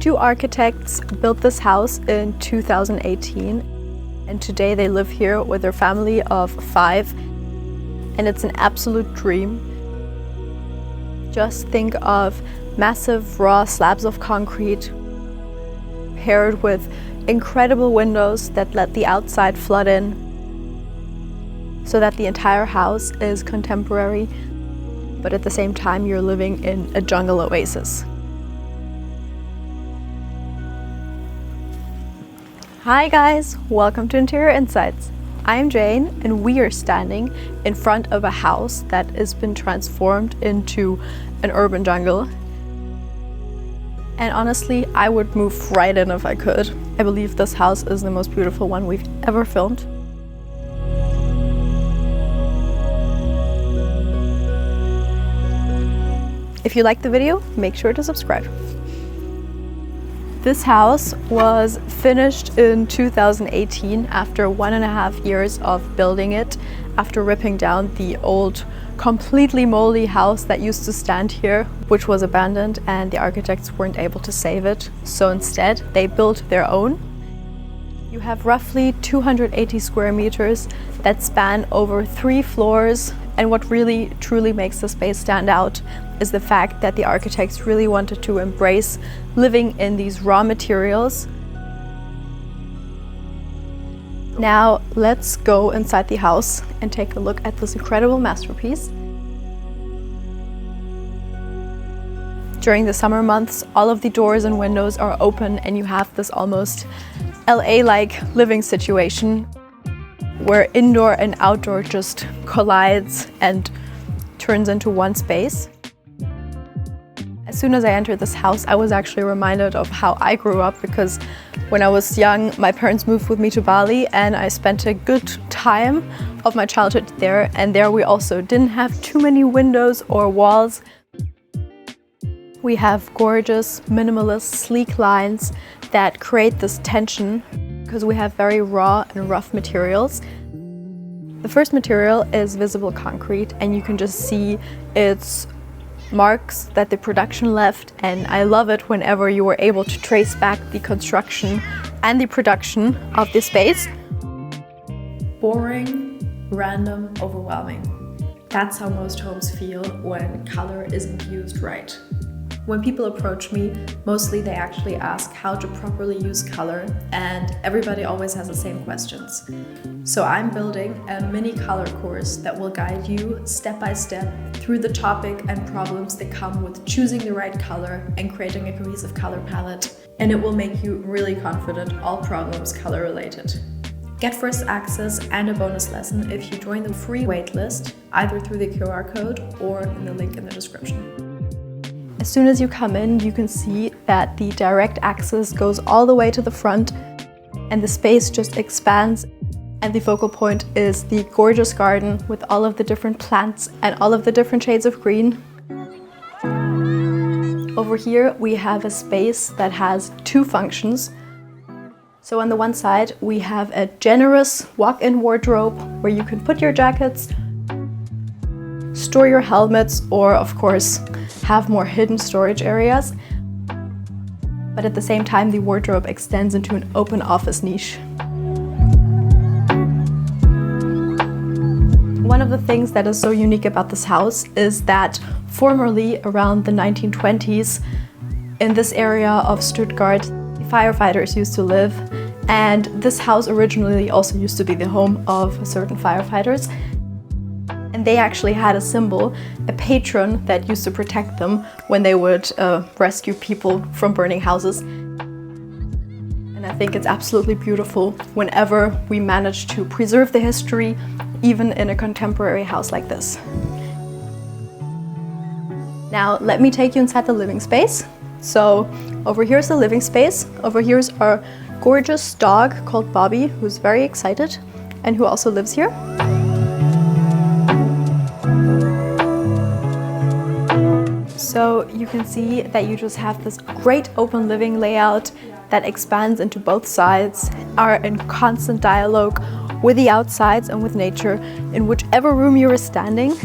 Two architects built this house in 2018, and today they live here with their family of 5, and it's an absolute dream. Just think of massive raw slabs of concrete paired with incredible windows that let the outside flood in, so that the entire house is contemporary, but at the same time you're living in a jungle oasis. Hi guys, welcome to Interior Insights. I'm Jane and we are standing in front of a house that has been transformed into an urban jungle. And honestly, I would move right in if I could. I believe this house is the most beautiful one we've ever filmed. If you liked the video, make sure to subscribe. This house was finished in 2018 after 1.5 years of building it, after ripping down the old, completely moldy house that used to stand here, which was abandoned, and the architects weren't able to save it. So instead, they built their own. You have roughly 280 square meters that span over 3 floors. And what really truly makes the space stand out is the fact that the architects really wanted to embrace living in these raw materials. Now let's go inside the house and take a look at this incredible masterpiece. During the summer months, all of the doors and windows are open and you have this almost LA-like living situation where indoor and outdoor just collides and turns into one space. As soon as I entered this house, I was actually reminded of how I grew up, because when I was young, my parents moved with me to Bali and I spent a good time of my childhood there. And there we also didn't have too many windows or walls. We have gorgeous, minimalist, sleek lines that create this tension because we have very raw and rough materials. The first material is visible concrete, and you can just see its marks that the production left, and I love it whenever you were able to trace back the construction and the production of the space. Boring, random, overwhelming. That's how most homes feel when color isn't used right. When people approach me, mostly they actually ask how to properly use color, and everybody always has the same questions. So I'm building a mini color course that will guide you step by step through the topic and problems that come with choosing the right color and creating a cohesive color palette. And it will make you really confident, all problems color related. Get first access and a bonus lesson if you join the free waitlist, either through the QR code or in the link in the description. As soon as you come in, you can see that the direct access goes all the way to the front and the space just expands, and the focal point is the gorgeous garden with all of the different plants and all of the different shades of green. Over here we have a space that has 2 functions. So on the one side we have a generous walk-in wardrobe where you can put your jackets, store your helmets, or of course have more hidden storage areas. But at the same time, the wardrobe extends into an open office niche. One of the things that is so unique about this house is that formerly, around the 1920s, in this area of Stuttgart, firefighters used to live, and this house originally also used to be the home of certain firefighters. And they actually had a symbol, a patron that used to protect them when they would rescue people from burning houses. And I think it's absolutely beautiful whenever we manage to preserve the history, even in a contemporary house like this. Now, let me take you inside the living space. So over here's the living space. Over here's our gorgeous dog called Bobby, who's very excited and who also lives here. So you can see that you just have this great open living layout that expands into both sides, are in constant dialogue with the outsides and with nature in whichever room you are standing.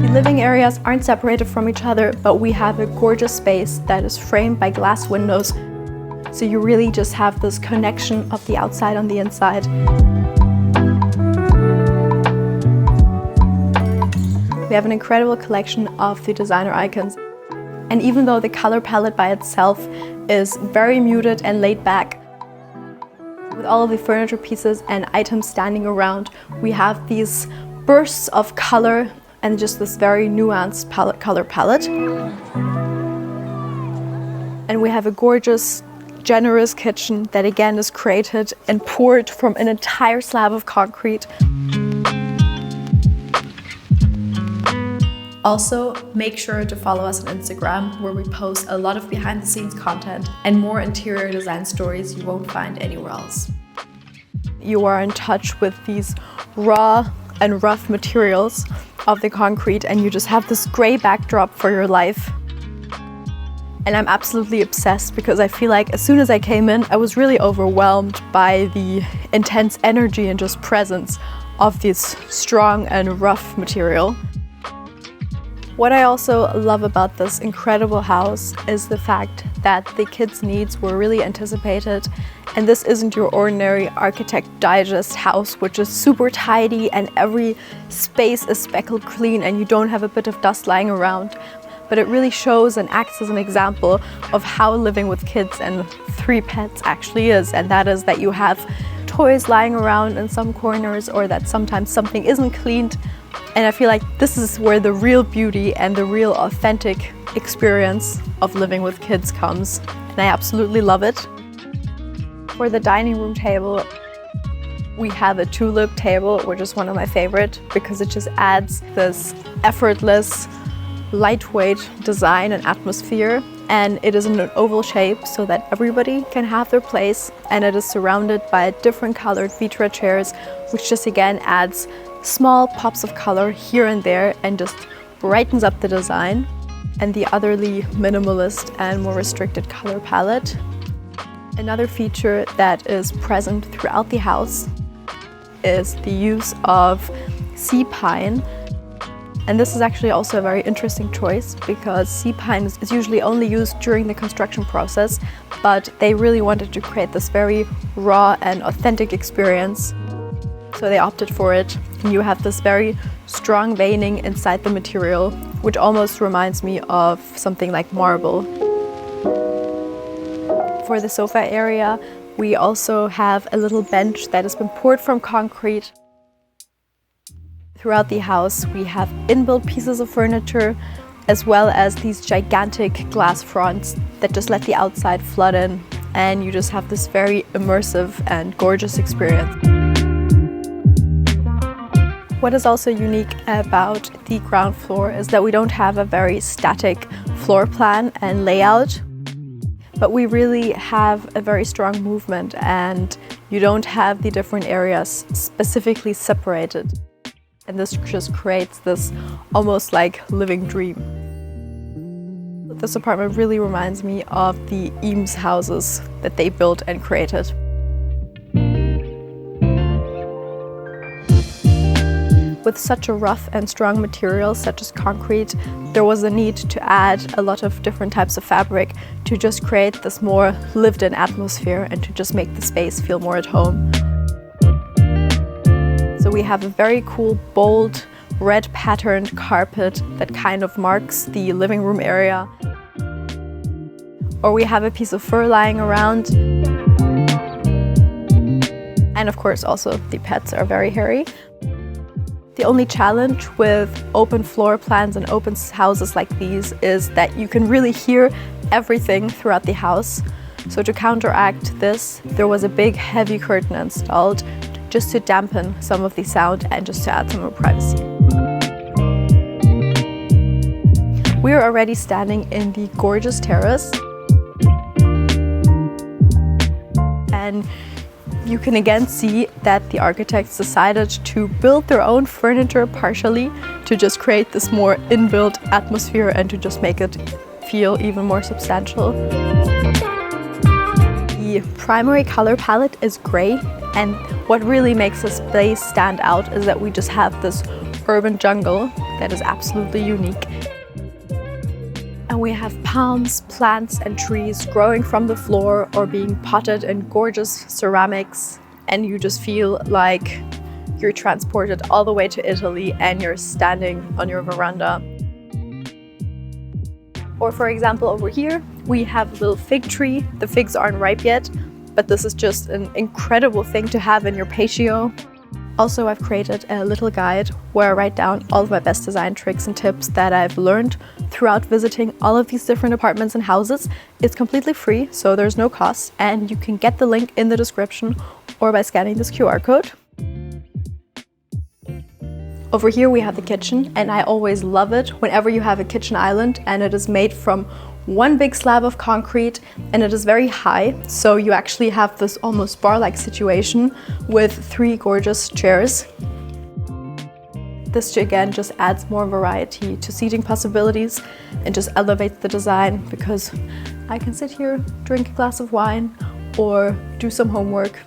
The living areas aren't separated from each other, but we have a gorgeous space that is framed by glass windows. So you really just have this connection of the outside on the inside. We have an incredible collection of the designer icons. And even though the color palette by itself is very muted and laid back, with all of the furniture pieces and items standing around, we have these bursts of color and just this very nuanced color palette. And we have a gorgeous, generous kitchen that again is created and poured from an entire slab of concrete. Also, make sure to follow us on Instagram, where we post a lot of behind-the-scenes content and more interior design stories you won't find anywhere else. You are in touch with these raw and rough materials of the concrete, and you just have this gray backdrop for your life. And I'm absolutely obsessed because I feel like as soon as I came in, I was really overwhelmed by the intense energy and just presence of this strong and rough material. What I also love about this incredible house is the fact that the kids' needs were really anticipated, and this isn't your ordinary Architect Digest house, which is super tidy and every space is speckled clean and you don't have a bit of dust lying around. But it really shows and acts as an example of how living with kids and 3 pets actually is, and that is that you have toys lying around in some corners, or that sometimes something isn't cleaned. And I feel like this is where the real beauty and the real authentic experience of living with kids comes. And I absolutely love it. For the dining room table, we have a tulip table, which is one of my favorite because it just adds this effortless, lightweight design and atmosphere. And it is in an oval shape so that everybody can have their place. And it is surrounded by different colored Vitra chairs, which just again adds small pops of color here and there and just brightens up the design. And the otherly minimalist and more restricted color palette. Another feature that is present throughout the house is the use of sea pine. And this is actually also a very interesting choice because sea pine is usually only used during the construction process, but they really wanted to create this very raw and authentic experience. So they opted for it, and you have this very strong veining inside the material, which almost reminds me of something like marble. For the sofa area, we also have a little bench that has been poured from concrete. Throughout the house, we have inbuilt pieces of furniture, as well as these gigantic glass fronts that just let the outside flood in, and you just have this very immersive and gorgeous experience. What is also unique about the ground floor is that we don't have a very static floor plan and layout, but we really have a very strong movement, and you don't have the different areas specifically separated. And this just creates this almost like living dream. This apartment really reminds me of the Eames houses that they built and created. With such a rough and strong material such as concrete, there was a need to add a lot of different types of fabric to just create this more lived-in atmosphere and to just make the space feel more at home. So we have a very cool, bold, red patterned carpet that kind of marks the living room area. Or we have a piece of fur lying around. And of course also the pets are very hairy. The only challenge with open floor plans and open houses like these is that you can really hear everything throughout the house. So to counteract this, there was a big heavy curtain installed just to dampen some of the sound and just to add some more privacy. We are already standing in the gorgeous terrace. And you can again see that the architects decided to build their own furniture partially to just create this more inbuilt atmosphere and to just make it feel even more substantial. The primary color palette is gray, and what really makes this place stand out is that we just have this urban jungle that is absolutely unique. And we have palms, plants and trees growing from the floor or being potted in gorgeous ceramics, and you just feel like you're transported all the way to Italy and you're standing on your veranda. Or for example, over here, we have a little fig tree. The figs aren't ripe yet, but this is just an incredible thing to have in your patio. Also, I've created a little guide where I write down all of my best design tricks and tips that I've learned throughout visiting all of these different apartments and houses. It's completely free, so there's no cost, and you can get the link in the description or by scanning this QR code. Over here we have the kitchen, and I always love it whenever you have a kitchen island and it is made from one big slab of concrete and it is very high, so you actually have this almost bar-like situation with 3 gorgeous chairs. This again just adds more variety to seating possibilities and just elevates the design, because I can sit here, drink a glass of wine or do some homework.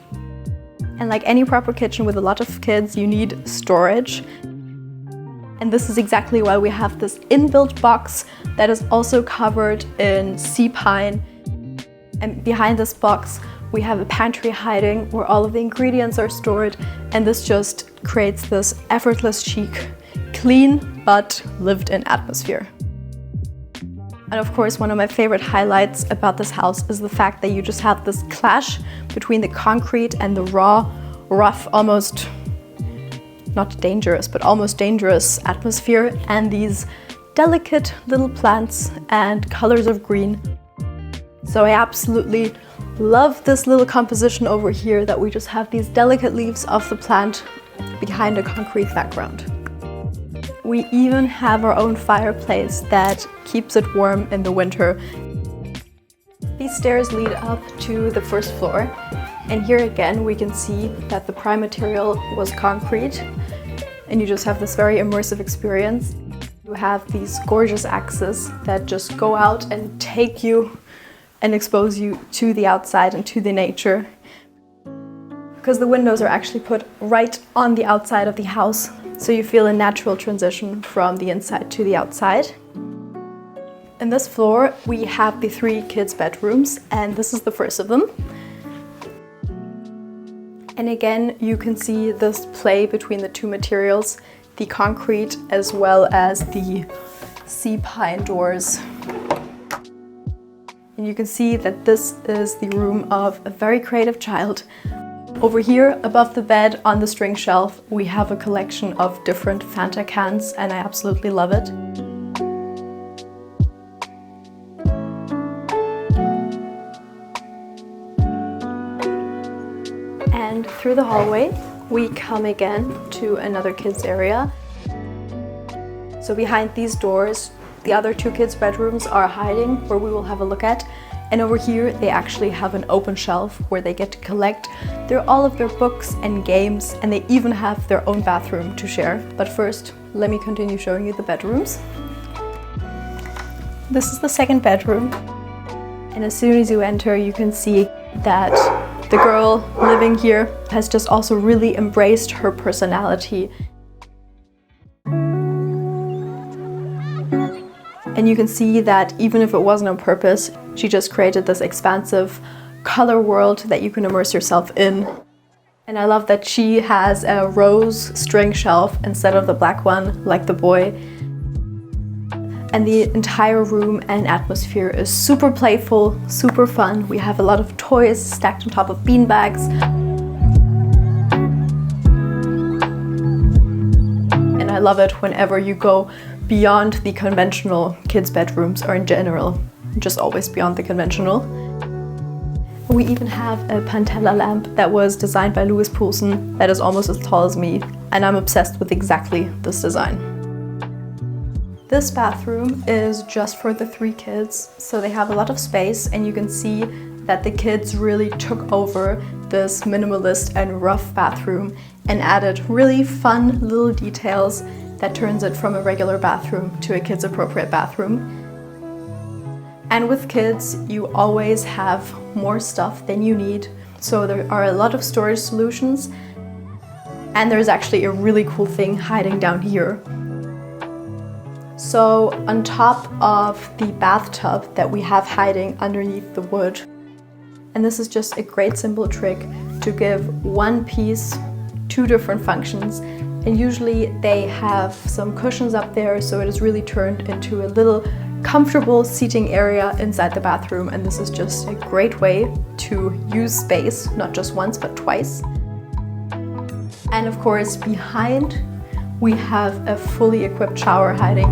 And like any proper kitchen with a lot of kids, you need storage. And this is exactly why we have this inbuilt box that is also covered in sea pine. And behind this box, we have a pantry hiding where all of the ingredients are stored. And this just creates this effortless, chic, clean, but lived-in atmosphere. And of course, one of my favorite highlights about this house is the fact that you just have this clash between the concrete and the raw, rough, almost not dangerous, but almost dangerous atmosphere, and these delicate little plants and colors of green. So I absolutely love this little composition over here, that we just have these delicate leaves of the plant behind a concrete background. We even have our own fireplace that keeps it warm in the winter. These stairs lead up to the first floor, and here again we can see that the prime material was concrete, and you just have this very immersive experience. You have these gorgeous axes that just go out and take you and expose you to the outside and to the nature, because the windows are actually put right on the outside of the house, so you feel a natural transition from the inside to the outside. In this floor we have the 3 kids' bedrooms, and this is the first of them. And again, you can see this play between the 2 materials, the concrete as well as the sea pine doors. And you can see that this is the room of a very creative child. Over here, above the bed on the string shelf, we have a collection of different Fanta cans, and I absolutely love it. And through the hallway, we come again to another kids area. So behind these doors, the other 2 kids' bedrooms are hiding, where we will have a look at. And over here, they actually have an open shelf where they get to collect all of their books and games, and they even have their own bathroom to share. But first, let me continue showing you the bedrooms. This is the second bedroom. And as soon as you enter, you can see that the girl living here has just also really embraced her personality. And you can see that even if it wasn't on purpose, she just created this expansive color world that you can immerse yourself in. And I love that she has a rose string shelf instead of the black one like the boy. And the entire room and atmosphere is super playful, super fun. We have a lot of toys stacked on top of beanbags. And I love it whenever you go beyond the conventional kids' bedrooms, or in general, just always beyond the conventional. We even have a Pantella lamp that was designed by Louis Poulsen that is almost as tall as me, and I'm obsessed with exactly this design. This bathroom is just for the 3 kids, so they have a lot of space, and you can see that the kids really took over this minimalist and rough bathroom and added really fun little details that turns it from a regular bathroom to a kids appropriate bathroom. And with kids, you always have more stuff than you need, so there are a lot of storage solutions, and there's actually a really cool thing hiding down here. So on top of the bathtub that we have hiding underneath the wood, and this is just a great simple trick to give one piece two different functions. And usually they have some cushions up there, so it is really turned into a little comfortable seating area inside the bathroom. And this is just a great way to use space, not just once, but twice. And of course, behind, we have a fully equipped shower hiding.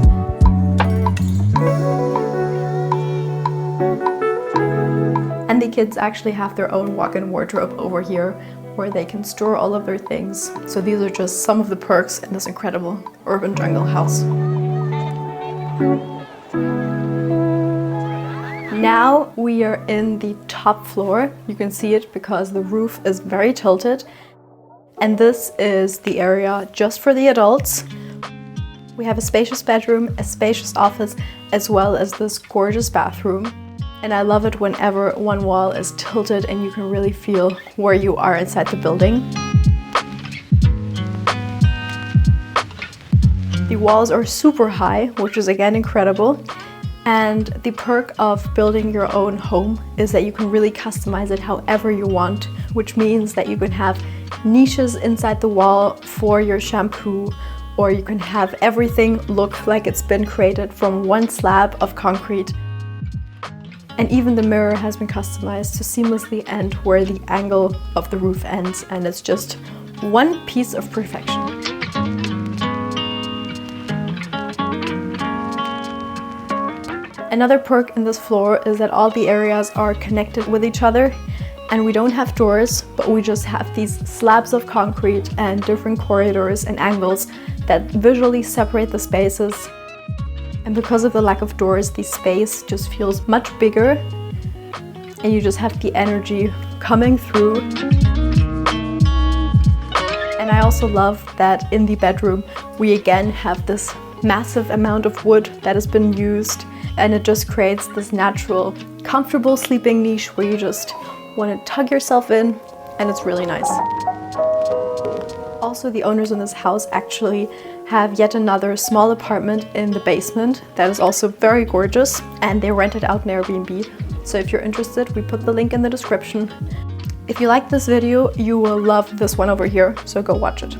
And the kids actually have their own walk-in wardrobe over here, where they can store all of their things. So these are just some of the perks in this incredible urban jungle house. Now we are in the top floor. You can see it because the roof is very tilted. And this is the area just for the adults. We have a spacious bedroom, a spacious office, as well as this gorgeous bathroom. And I love it whenever one wall is tilted and you can really feel where you are inside the building. The walls are super high, which is again incredible. And the perk of building your own home is that you can really customize it however you want, which means that you can have niches inside the wall for your shampoo, or you can have everything look like it's been created from one slab of concrete. And even the mirror has been customized to seamlessly end where the angle of the roof ends, and it's just one piece of perfection. Another perk in this floor is that all the areas are connected with each other, and we don't have doors, but we just have these slabs of concrete and different corridors and angles that visually separate the spaces. And because of the lack of doors, the space just feels much bigger, and you just have the energy coming through. And I also love that in the bedroom, we again have this massive amount of wood that has been used, and it just creates this natural, comfortable sleeping niche where you just want to tuck yourself in, and it's really nice. Also, the owners in this house actually have yet another small apartment in the basement that is also very gorgeous, and they rent it out in Airbnb. So if you're interested, we put the link in the description. If you like this video, you will love this one over here, so go watch it.